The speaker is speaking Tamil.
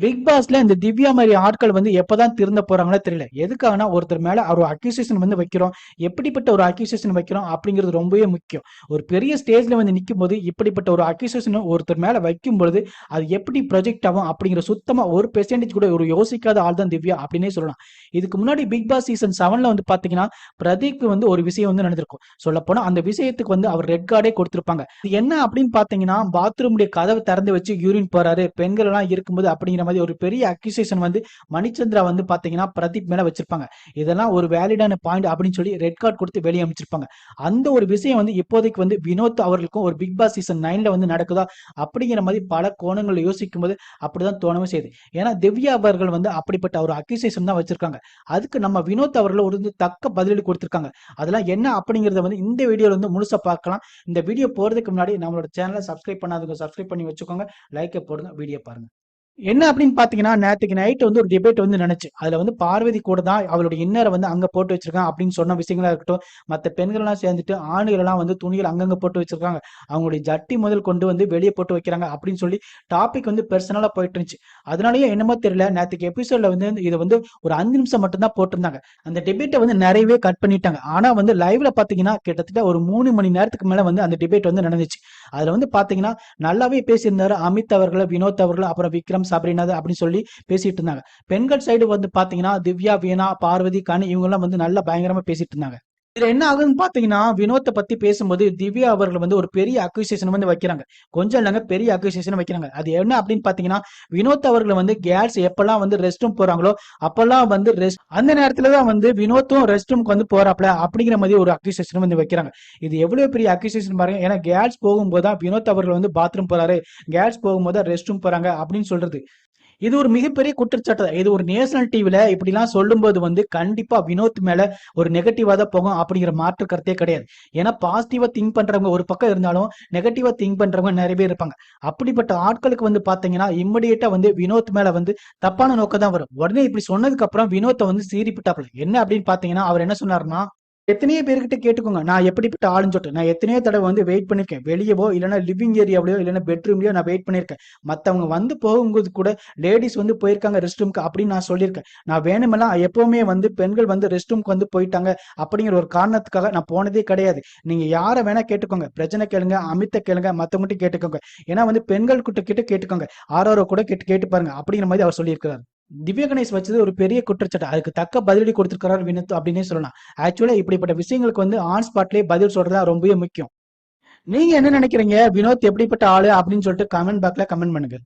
பிக் பாஸ்ல இந்த திவ்யா மாதிரி ஆட்கள் வந்து எப்பதான் திருந்த போறாங்களோ தெரியல. எதுக்காகனா ஒருத்தர் மேல ஒரு அக்யூசேஷன் வந்து வைக்கிறோம். எப்படிப்பட்ட ஒரு அக்யூசேஷன் வைக்கிறோம் அப்படிங்கிறது ரொம்பவே முக்கியம். ஒரு பெரிய ஸ்டேஜ்ல வந்து நிற்கும் போது இப்படிப்பட்ட ஒரு அக்யூசேஷன் ஒருத்தர் மேல வைக்கும் பொழுது அது எப்படி ப்ரொஜெக்ட் ஆகும் அப்படிங்கிற சுத்தமா ஒரு பெர்சன்டேஜ் கூட ஒரு யோசிக்காத ஆள் தான் திவ்யா அப்படின்னே சொல்லலாம். இதுக்கு முன்னாடி பிக் பாஸ் சீசன் 7ல வந்து பாத்தீங்கன்னா பிரதீப் வந்து ஒரு விஷயம் வந்து நடந்திருக்கும். சொல்ல போனா அந்த விஷயத்துக்கு வந்து அவர் ரெட் கார்டே கொடுத்திருப்பாங்க. இது என்ன அப்படின்னு பாத்தீங்கன்னா பாத்ரூமுடைய கதவை திறந்து வச்சு யூரின் போறாரு பெண்கள் எல்லாம் இருக்கும்போது அப்படிங்கிற மாதிரி ஒரு பெரிய அக்யூசேஷன் வந்து மணிச்சந்திரா வந்து பாத்தீங்கன்னா பிரதீப் மேல வச்சிருப்பாங்க. இதெல்லாம் ஒரு வேலிடான பாயிண்ட் அப்படின்னு சொல்லி ரெட் கார்டு கொடுத்து வெளியே அமைச்சிருப்பாங்க. அந்த ஒரு விஷயம் வந்து இப்போதைக்கு வந்து வினோத் அவர்களுக்கும் ஒரு பிக் பாஸ் சீசன் 9ல வந்து நடக்குதா அப்படிங்கிற மாதிரி பல கோணங்களை யோசிக்கும் போது அப்படிதான் தோணவே செய்யுது. ஏன்னா திவ்யா அவர்கள் வந்து அப்படிப்பட்ட ஒரு அக்யூசேஷன் தான் வச்சிருக்காங்க. அதுக்கு நம்ம வினோத் அவர்கள் ஒரு தக்க பதிலடி கொடுத்திருக்காங்க. அதெல்லாம் என்ன அப்படிங்கறத வந்து இந்த வீடியோல வந்து முழுசா பார்க்கலாம். இந்த வீடியோ போறதுக்கு முன்னாடி நம்மளோட சேனலை சப்ஸ்கிரைப் பண்ணாதவங்க சப்ஸ்கிரைப் பண்ணி வச்சுக்கோங்க. லைக்கை போடுங்க, வீடியோ பாருங்க. என்ன அப்படின்னு பாத்தீங்கன்னா நேற்றுக்கு நைட் வந்து ஒரு டிபேட் வந்து நினைச்சு அதுல வந்து பார்வதி கூட தான் அவளுடைய இன்னரை வந்து அங்க போட்டு வச்சிருக்கான் அப்படின்னு சொன்ன விஷயங்களா இருக்கட்டும். மற்ற பெண்கள் எல்லாம் சேர்ந்துட்டு ஆணுகள் எல்லாம் வந்து துணிகள் அங்கங்க போட்டு வச்சிருக்காங்க. அவங்களுடைய ஜட்டி முதல் கொண்டு வந்து வெளியே போட்டு வைக்கிறாங்க அப்படின்னு சொல்லி டாபிக் வந்து பெர்சனலா போயிட்டு இருந்துச்சு. அதனாலயே என்னமோ தெரியல நேற்றுக்கு எபிசோட்ல வந்து இதை வந்து ஒரு 5 நிமிஷம் மட்டும் தான் போட்டிருந்தாங்க. அந்த டிபேட்டை வந்து நிறையவே கட் பண்ணிட்டாங்க. ஆனா வந்து லைவ்ல பாத்தீங்கன்னா கிட்டத்தட்ட ஒரு 3 மணி நேரத்துக்கு மேல வந்து அந்த டிபேட் வந்து நடந்துச்சு. அதுல வந்து பாத்தீங்கன்னா நல்லாவே பேசியிருந்தாரு அமித் அவர்கள், வினோத் அவர்கள், அப்புறம் விக்ரம், சபரினா அப்படின்னு சொல்லி பேசிட்டு இருந்தாங்க. பெண்கள் சைடு வந்து பாத்தீங்கன்னா திவ்யா, வீணா, பார்வதி, கனி இவங்க எல்லாம் வந்து நல்லா பயங்கரமா பேசிட்டு இருந்தாங்க. இதுல என்ன ஆகுதுன்னு பாத்தீங்கன்னா வினோத்தை பத்தி பேசும்போது திவ்யா அவர்கள் வந்து ஒரு பெரிய அக்யூசியேஷன் வந்து வைக்கிறாங்க. கொஞ்சம் இல்லைங்க, பெரிய அக்யூசியேஷன் வைக்கிறாங்க. அது என்ன அப்படின்னு பாத்தீங்கன்னா வினோத் அவர்கள் வந்து கேர்ள்ஸ் எப்பெல்லாம் வந்து ரெஸ்ட் ரூம் போறாங்களோ அப்பெல்லாம் வந்து அந்த நேரத்துலதான் வந்து வினோத்தும் ரெஸ்ட் ரூம்க்கு வந்து போறாப்ல அப்படிங்கிற மாதிரி ஒரு அக்யூசியேஷன் வந்து வைக்கிறாங்க. இது எவ்வளவு பெரிய அக்யூசியேஷன் பாருங்க. ஏன்னா கேர்ள்ஸ் போகும்போது தான் வினோத் அவர்கள் வந்து பாத்ரூம் போறாரு, கேர்ள்ஸ் போகும்போது ரெஸ்ட் ரூம் போறாங்க அப்படின்னு சொல்றது இது ஒரு மிகப்பெரிய குற்றச்சாட்டு. இது ஒரு நேஷனல் டிவில இப்படிலாம் சொல்லும்போது வந்து கண்டிப்பா வினோத் மேல ஒரு நெகட்டிவா தான் போகும் அப்படிங்கிற மாற்று கருத்தே கிடையாது. ஏன்னா பாசிட்டிவா திங்க் பண்றவங்க ஒரு பக்கம் இருந்தாலும் நெகட்டிவா திங்க் பண்றவங்க நிறைய பேர் இருப்பாங்க. அப்படிப்பட்ட ஆட்களுக்கு வந்து பாத்தீங்கன்னா இம்மிடியேட்டா வந்து வினோத் மேல வந்து தப்பான நோக்கம் தான் வரும். உடனே இப்படி சொன்னதுக்கு அப்புறம் வினோத்தை வந்து சீறிப்பிட்டாப்ல. என்ன அப்படின்னு பாத்தீங்கன்னா அவர் என்ன சொன்னாருன்னா எத்தனையோ பேர்கிட்ட கேட்டுக்கோங்க நான் எப்படிப்பட்ட ஆளுன்னு சொல்லிட்டு நான் எத்தனையோ தடவை வந்து வெயிட் பண்ணிருக்கேன். வெளியவோ இல்லைன்னா லிவிங் ஏரியாவிலயோ இல்லைன்னா பெட்ரூம்லயோ நான் வெயிட் பண்ணிருக்கேன். மத்தவங்க வந்து போகும்போது கூட லேடிஸ் வந்து போயிருக்காங்க ரெஸ்ட் ரூம்க்கு அப்படின்னு நான் சொல்லியிருக்கேன். நான் வேணுமெல்லாம் எப்பவுமே வந்து பெண்கள் வந்து ரெஸ்ட் ரூம்க்கு வந்து போயிட்டாங்க அப்படிங்கிற ஒரு காரணத்துக்காக நான் போனதே கிடையாது. நீங்க யாரை வேணா கேட்டுக்கோங்க, பிரச்சனை கேளுங்க, அமித்த கேளுங்க, மத்தவங்ககிட்ட கேட்டுக்கோங்க. ஏன்னா வந்து பெண்கள் கிட்ட கேட்டுக்கோங்க, ஆரோரோ கூட கேட்டு பாருங்க அப்படிங்கிற மாதிரி அவர் சொல்லியிருக்கிறார். திவ்யா கணேஷ் வச்சது ஒரு பெரிய குற்றச்சாட்டு. அதுக்கு தக்க பதிலடி கொடுத்திருக்கிறார் வினோத் அப்படின்னே சொல்லலாம். ஆக்சுவலா இப்படிப்பட்ட விஷயங்களுக்கு வந்து ஆன் ஸ்பாட்லயே பதில் சொல்றதா ரொம்பவே முக்கியம். நீங்க என்ன நினைக்கிறீங்க? வினோத் எப்படிப்பட்ட ஆளு அப்படின்னு சொல்லிட்டு கமெண்ட் பாக்ல கமெண்ட் பண்ணுங்க.